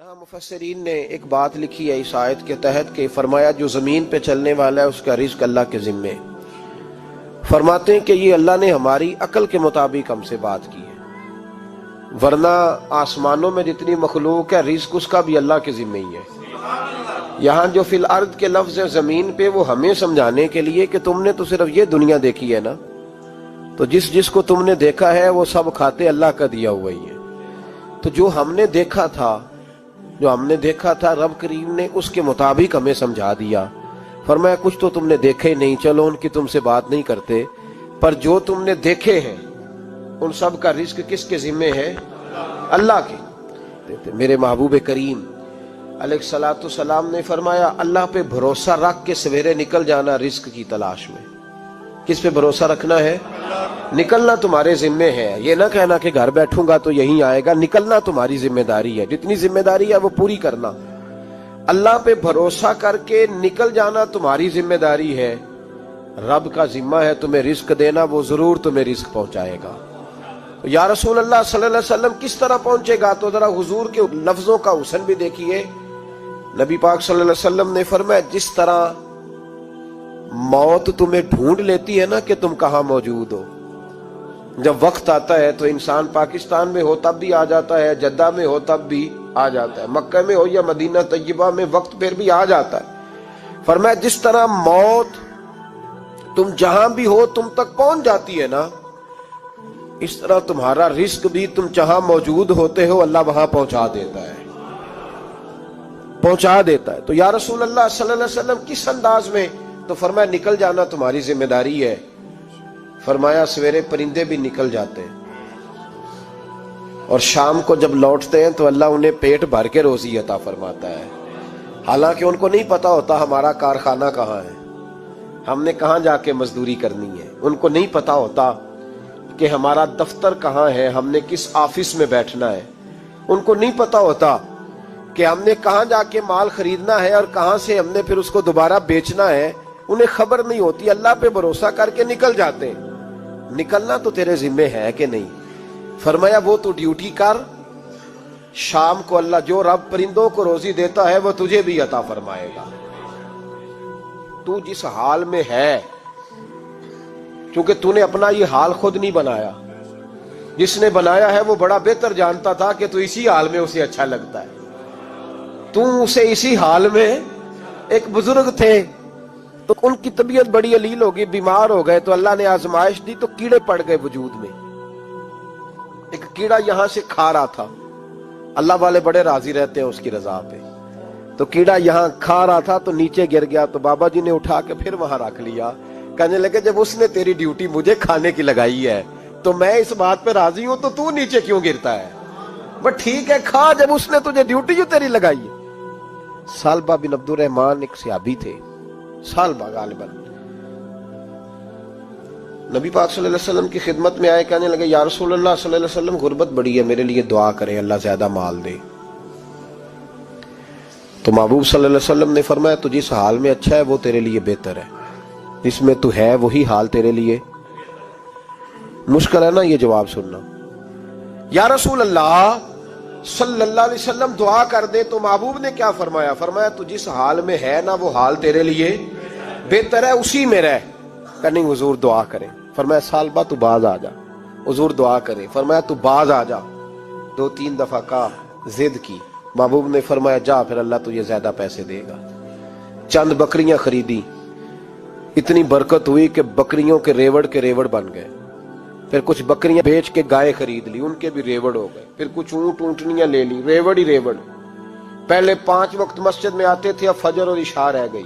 یہاں مفسرین نے ایک بات لکھی ہے اس آیت کے تحت کہ فرمایا جو زمین پہ چلنے والا ہے اس کا رزق اللہ کے ذمے. فرماتے ہیں کہ یہ اللہ نے ہماری عقل کے مطابق ہم سے بات کی ہے، ورنہ آسمانوں میں جتنی مخلوق ہے رزق اس کا بھی اللہ کے ذمے ہی ہے. یہاں جو فی الارض کے لفظ ہے زمین پہ، وہ ہمیں سمجھانے کے لیے کہ تم نے تو صرف یہ دنیا دیکھی ہے نا، تو جس کو تم نے دیکھا ہے وہ سب کھاتے اللہ کا دیا ہوا ہی ہے. تو جو ہم نے دیکھا تھا رب کریم نے اس کے مطابق ہمیں سمجھا دیا. فرمایا کچھ تو تم نے دیکھے ہی نہیں، چلو ان کی تم سے بات نہیں کرتے، پر جو تم نے دیکھے ہیں ان سب کا رزق کس کے ذمے ہے؟ اللہ کے. میرے محبوب کریم علیہ الصلوۃ والسلام نے فرمایا اللہ پہ بھروسہ رکھ کے سویرے نکل جانا رزق کی تلاش میں. کس پہ بھروسہ رکھنا ہے؟ نکلنا تمہارے ذمے ہے. یہ نہ کہنا کہ گھر بیٹھوں گا تو یہیں آئے گا، نکلنا تمہاری ذمہ داری ہے. جتنی ذمہ داری ہے وہ پوری کرنا. اللہ پہ بھروسہ کر کے نکل جانا تمہاری ذمہ داری ہے. رب کا ذمہ ہے تمہیں رزق دینا، وہ ضرور تمہیں رزق پہنچائے گا. یا رسول اللہ صلی اللہ علیہ وسلم کس طرح پہنچے گا؟ تو ذرا حضور کے لفظوں کا حسن بھی دیکھیے. نبی پاک صلی اللہ علیہ وسلم نے فرمایا جس طرح موت تمہیں ڈھونڈ لیتی ہے نا کہ تم کہاں موجود ہو، جب وقت آتا ہے تو انسان پاکستان میں ہو تب بھی آ جاتا ہے، جدہ میں ہو تب بھی آ جاتا ہے، مکہ میں ہو یا مدینہ طیبہ میں وقت پھر بھی آ جاتا ہے. فرمایا جس طرح موت تم جہاں بھی ہو تم تک پہنچ جاتی ہے نا، اس طرح تمہارا رزق بھی تم جہاں موجود ہوتے ہو اللہ وہاں پہنچا دیتا ہے. تو یا رسول اللہ صلی اللہ علیہ وسلم کس انداز میں؟ تو فرمایا نکل جانا تمہاری ذمہ داری ہے. فرمایا سویرے پرندے بھی نکل جاتے ہیں اور شام کو جب لوٹتے ہیں تو اللہ انہیں پیٹ بھر کے روزی عطا فرماتا ہے. حالانکہ ان کو نہیں پتا ہوتا ہمارا کارخانہ کہاں ہے، ہم نے کہاں جا کے مزدوری کرنی ہے. ان کو نہیں پتا ہوتا کہ ہمارا دفتر کہاں ہے، ہم نے کس آفس میں بیٹھنا ہے. ان کو نہیں پتا ہوتا کہ ہم نے کہاں جا کے مال خریدنا ہے اور کہاں سے ہم نے پھر اس کو دوبارہ بیچنا ہے. انہیں خبر نہیں ہوتی. اللہ پہ بھروسہ کر کے نکل جاتے ہیں. نکلنا تو تیرے ذمے ہے کہ نہیں؟ فرمایا وہ تو ڈیوٹی کر، شام کو اللہ جو رب پرندوں کو روزی دیتا ہے وہ تجھے بھی عطا فرمائے گا. تو جس حال میں ہے، کیونکہ تو نے اپنا یہ حال خود نہیں بنایا، جس نے بنایا ہے وہ بڑا بہتر جانتا تھا کہ تو اسی حال میں اسے اچھا لگتا ہے. تو اسے اسی حال میں، ایک بزرگ تھے تو ان کی طبیعت بڑی علیل ہو گئی، بیمار ہو گئے، تو اللہ نے آزمائش دی تو کیڑے پڑ گئے وجود میں. ایک کیڑا یہاں سے کھا رہا تھا، اللہ والے بڑے راضی رہتے ہیں اس کی رضا پہ. تو کیڑا یہاں کھا رہا تھا تو نیچے گر گیا، تو بابا جی نے اٹھا کے پھر وہاں رکھ لیا. کہنے لگے جب اس نے تیری ڈیوٹی مجھے کھانے کی لگائی ہے تو میں اس بات پہ راضی ہوں، تو نیچے کیوں گرتا ہے؟ بس ٹھیک ہے کھا، جب اس نے تجھے ڈیوٹی جو تیری لگائی ہے. سالبہ بن عبد الرحمن ایک صحابی تھے، سالبہ غالباً نبی پاک صلی اللہ علیہ وسلم کی خدمت میں آئے. کہنے لگے یا رسول اللہ صلی اللہ علیہ وسلم غربت بڑی ہے، میرے لیے دعا کریں اللہ زیادہ مال دے. تو محبوب صلی اللہ علیہ وسلم نے فرمایا تو جس حال میں اچھا ہے وہ تیرے لیے بہتر ہے، جس میں تو ہے وہی حال تیرے لیے. مشکل ہے نا یہ جواب سننا. یا رسول اللہ صلی اللہ علیہ وسلم دعا کر دے. تو محبوب نے کیا فرمایا؟ فرمایا تو جس حال میں ہے نا وہ حال تیرے لیے بہتر ہے، اسی میں رہ. کہ نہیں حضور دعا کریں. فرمایا سالبہ تو باز آ جا. حضور دعا کریں. فرمایا تو باز آ جا. 2-3 دفعہ کا ضد کی. محبوب نے فرمایا جا پھر اللہ تجھے زیادہ پیسے دے گا. چند بکریاں خریدی، اتنی برکت ہوئی کہ بکریوں کے ریوڑ بن گئے. پھر کچھ بکریاں بیچ کے گائے خرید لی، ان کے بھی ریوڑ ہو گئے. پھر کچھ اونٹنیاں لے لی، ریوڑ ہی ریوڑ. پہلے 5 وقت مسجد میں آتے تھے، اب فجر اور عشاء رہ گئی.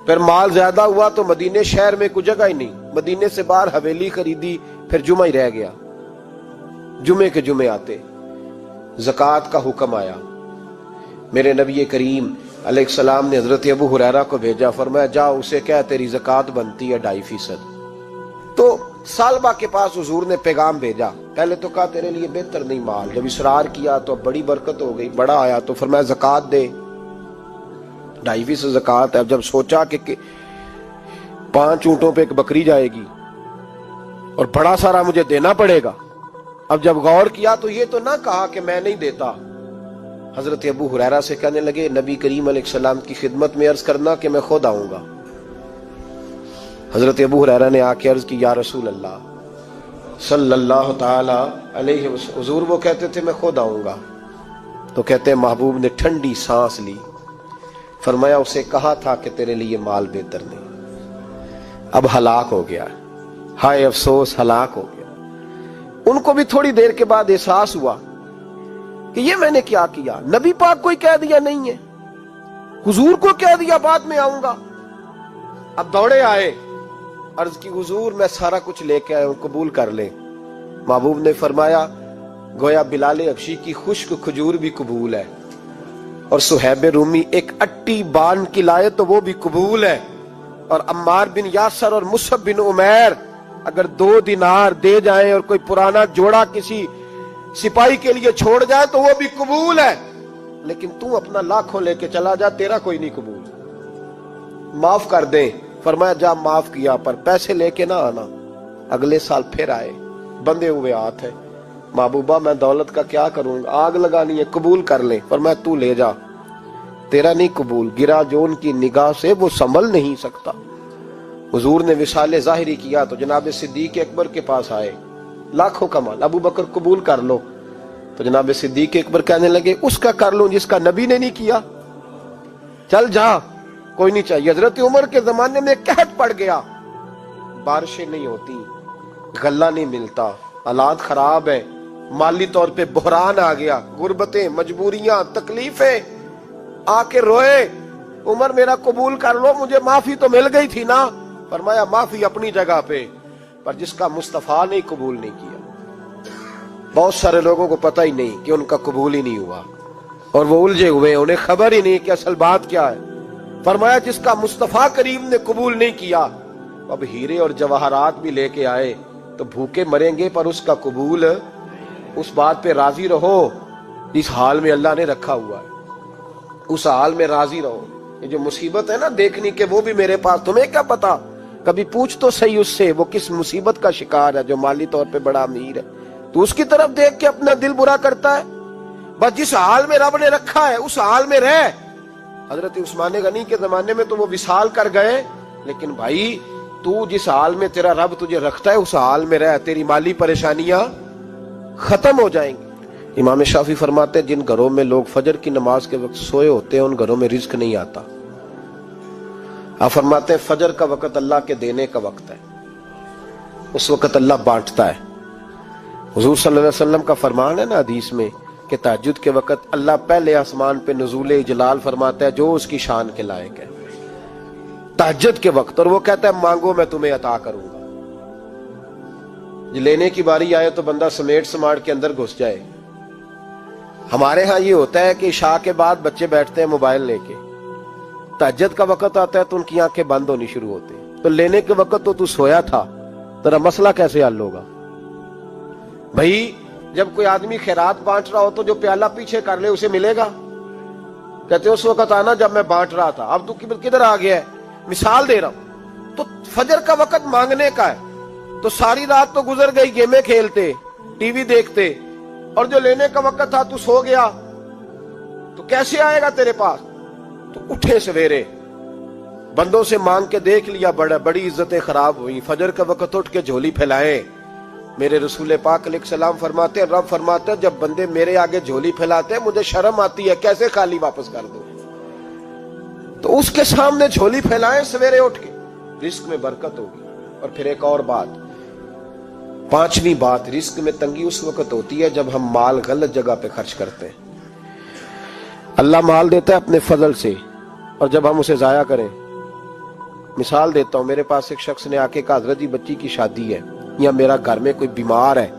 پھر مال زیادہ ہوا تو مدینے شہر میں کوئی جگہ ہی نہیں، مدینے سے باہر حویلی خریدی، پھر جمعہ ہی رہ گیا. جمعے کے جمعے آتے. زکوٰۃ کا حکم آیا. میرے نبی کریم علیہ السلام نے حضرت ابو ہریرہ کو بھیجا. فرمایا جا اسے کہہ تیری زکوٰۃ بنتی ہے 2.5%. تو سالبہ کے پاس حضور نے پیغام بھیجا. پہلے تو کہا تیرے لیے بہتر نہیں مال. جب اصرار کیا تو بڑی برکت ہو گئی، بڑا آیا تو فرمایا زکوٰۃ دے. 2.5% زکوٰۃ ہے. اب جب سوچا کہ 5 اونٹوں پہ ایک بکری جائے گی اور بڑا سارا مجھے دینا پڑے گا، اب جب غور کیا تو یہ تو نہ کہا کہ میں نہیں دیتا، حضرت ابو ہریرہ سے کہنے لگے نبی کریم علیہ السلام کی خدمت میں عرض کرنا کہ میں خود آؤں گا۔ حضرت ابو ہریرہ نے آ کے عرض کی یا رسول اللہ صلی اللہ تعالی علیہ وسلم، حضور وہ کہتے تھے میں خود آؤں گا۔ تو کہتے ہیں محبوب نے ٹھنڈی سانس لی، فرمایا اسے کہا تھا کہ تیرے لیے مال بہتر نہیں، اب ہلاک ہو گیا، ہائے افسوس ہلاک ہو گیا۔ ان کو بھی تھوڑی دیر کے بعد احساس ہوا کہ یہ میں نے کیا کیا، نبی پاک کو ہی کہہ دیا نہیں ہے، حضور کو کہہ دیا بعد میں آؤں گا۔ اب دوڑے آئے، عرض کی حضور میں سارا کچھ لے کے آیا ہوں، قبول کر لیں۔ محبوب نے فرمایا گویا بلال حبشی کی خشک کھجور بھی قبول ہے، اور صہیب رومی ایک اٹی بان کی لائے تو وہ بھی قبول ہے، اور عمار بن یاسر اور مصعب بن عمیر اگر 2 دینار دے جائیں اور کوئی پرانا جوڑا کسی سپاہی کے لیے چھوڑ جائے تو وہ بھی قبول ہے، لیکن تو اپنا لاکھوں لے کے چلا جا، تیرا کوئی نہیں قبول، معاف کر دیں۔ فرمایا جا معاف کیا، پر پیسے لے کے نہ آنا۔ اگلے سال پھر آئے، بندے ہوئے ہاتھ ہے، محبوبہ میں دولت کا کیا کروں گا، آگ لگانی ہے، قبول کر لیں۔ فرمایا تو لے جا، تیرا نہیں قبول، گرا جو ان کی نگاہ سے وہ سنبھل نہیں سکتا۔ حضور نے وصال ظاہری کیا تو جناب صدیق اکبر کے پاس آئے، لاکھوں کا مال، ابو بکر قبول کر لو۔ تو جناب صدیق اکبر کہنے لگے اس کا کر لوں جس کا نبی نے نہیں کیا، چل جا، کوئی نہیں چاہیے۔ حضرت عمر کے زمانے میں قحط پڑ گیا، بارشیں نہیں ہوتی، غلہ نہیں ملتا، حالات خراب ہیں، مالی طور پہ بحران آ گیا، غربتیں، مجبوریاں، تکلیفیں، آ کے روئے، عمر میرا قبول کر لو، مجھے معافی تو مل گئی تھی نا۔ فرمایا معافی اپنی جگہ پہ، پر جس کا مصطفیٰ نے قبول نہیں کیا۔ بہت سارے لوگوں کو پتہ ہی نہیں کہ ان کا قبول ہی نہیں ہوا، اور وہ الجھے ہوئے، انہیں خبر ہی نہیں کہ اصل بات کیا ہے۔ فرمایا جس کا مصطفیٰ کریم نے قبول نہیں کیا، اب ہیرے اور جواہرات بھی لے کے آئے تو بھوکے مریں گے، پر اس کا قبول، اس بات پہ راضی رہو اس حال میں اللہ نے رکھا ہوا ہے، اس حال میں راضی رہو۔ یہ جو مصیبت ہے نا دیکھنی کہ وہ بھی میرے پاس، تمہیں کیا پتا، کبھی پوچھ تو صحیح اس سے وہ کس مصیبت کا شکار ہے، جو مالی طور پہ بڑا امیر ہے، تو اس کی طرف دیکھ کے اپنا دل برا کرتا ہے۔ بس جس حال میں رب نے رکھا ہے اس حال میں رہ۔ حضرت عثمان غنی کے زمانے میں تو وہ وصال کر گئے، لیکن بھائی تو جس حال میں تیرا رب تجھے رکھتا ہے اس حال میں رہ، تیری مالی پریشانیاں ختم ہو جائیں گی۔ امام شافعی فرماتے ہیں جن گھروں میں لوگ فجر کی نماز کے وقت سوئے ہوتے ہیں ان گھروں میں رزق نہیں آتا۔ آپ فرماتے ہیں فجر کا وقت اللہ کے دینے کا وقت ہے، اس وقت اللہ بانٹتا ہے۔ حضور صلی اللہ علیہ وسلم کا فرمان ہے نا حدیث میں کہ تہجد کے وقت اللہ پہلے آسمان پہ نزول جلال فرماتا ہے جو اس کی شان کے لائق ہے تہجد کے وقت، اور وہ کہتا ہے مانگو میں تمہیں عطا کروں گا۔ لینے کی باری آئے تو بندہ سمیٹ سماٹ کے اندر گھس جائے۔ ہمارے ہاں یہ ہوتا ہے کہ عشاء کے بعد بچے بیٹھتے ہیں موبائل لے کے، تہجد کا وقت آتا ہے تو ان کی آنکھیں بند ہونی شروع ہوتی ہیں، تو لینے کے وقت تو سویا تھا، تیرا مسئلہ کیسے حل ہوگا؟ بھائی جب کوئی آدمی خیرات بانٹ رہا ہو تو جو پیالہ پیچھے کر لے اسے ملے گا؟ کہتے اس وقت آنا جب میں بانٹ رہا تھا، اب تو کدھر آ گیا ہے؟ مثال دے رہا ہوں۔ تو فجر کا وقت مانگنے کا ہے، تو ساری رات تو گزر گئی گیمیں کھیلتے، ٹی وی دیکھتے، اور جو لینے کا وقت تھا تو سو گیا، تو کیسے آئے گا تیرے پاس؟ تو اٹھے سویرے، بندوں سے مانگ کے دیکھ لیا، بڑی عزتیں خراب ہوئی، فجر کا وقت اٹھ کے جھولی پھیلائے۔ میرے رسول پاک علیہ السلام فرماتے ہیں، رب فرماتے ہیں جب بندے میرے آگے جھولی پھیلاتے ہیں مجھے شرم آتی ہے، کیسے خالی واپس کر دو؟ تو اس کے سامنے جھولی پھیلائیں سویرے اٹھ کے، رزق میں برکت ہوگی۔ اور پھر ایک اور بات، 5ویں بات، رزق میں تنگی اس وقت ہوتی ہے جب ہم مال غلط جگہ پہ خرچ کرتے ہیں۔ اللہ مال دیتا ہے اپنے فضل سے، اور جب ہم اسے ضائع کریں، مثال دیتا ہوں، میرے پاس ایک شخص نے آ کے کہا حضرت جی بچی کی شادی ہے، یا میرا گھر میں کوئی بیمار ہے،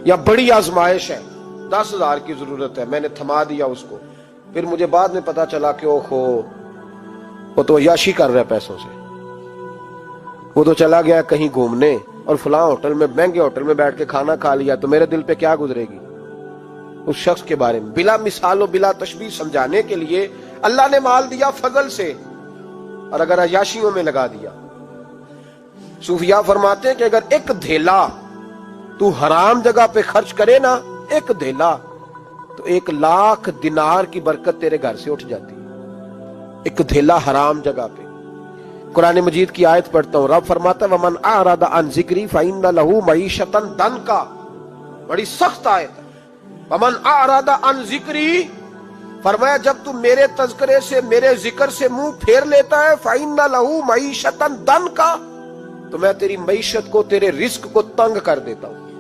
یا بڑی آزمائش ہے، 10,000 کی ضرورت ہے، میں نے تھما دیا اس کو، پھر مجھے بعد میں پتا چلا کہ اوہو وہ تو عیاشی کر رہا ہے پیسوں سے، وہ تو چلا گیا کہیں گھومنے اور فلاں ہوٹل میں، مہنگے ہوٹل میں بیٹھ کے کھانا کھا لیا، تو میرے دل پہ کیا گزرے گی اس شخص کے بارے میں؟ بلا مثال و بلا تشبیہ سمجھانے کے لیے اللہ نے مال دیا فضل سے، اور اگر عیاشیوں میں لگا دیا۔ صوفیاء فرماتے ہیں کہ اگر ایک دھیلا تو حرام جگہ پہ خرچ کرے نا، ایک دھیلا، تو تو 1,00,000 دینار کی برکت تیرے گھر سے اٹھ جاتی ہے، ایک دھیلا حرام جگہ پہ۔ قرآن مجید کی آیت پڑھتا ہوں، رب فرماتا ہے وَمَنْ أَعْرَضَ عَنْ ذِكْرِي فَإِنَّ لَهُ مَعِيشَةً ضَنْكًا، بڑی سخت آیت ہے۔ وَمَنْ أَعْرَضَ عَنْ ذِكْرِي، فرمایا جب تو میرے تذکرے سے، میرے ذکر سے منہ پھیر لیتا ہے، فَإِنَّ لَهُ مَعِيشَةً ضَنْكًا، تو میں تیری معیشت کو، تیرے رزق کو تنگ کر دیتا ہوں۔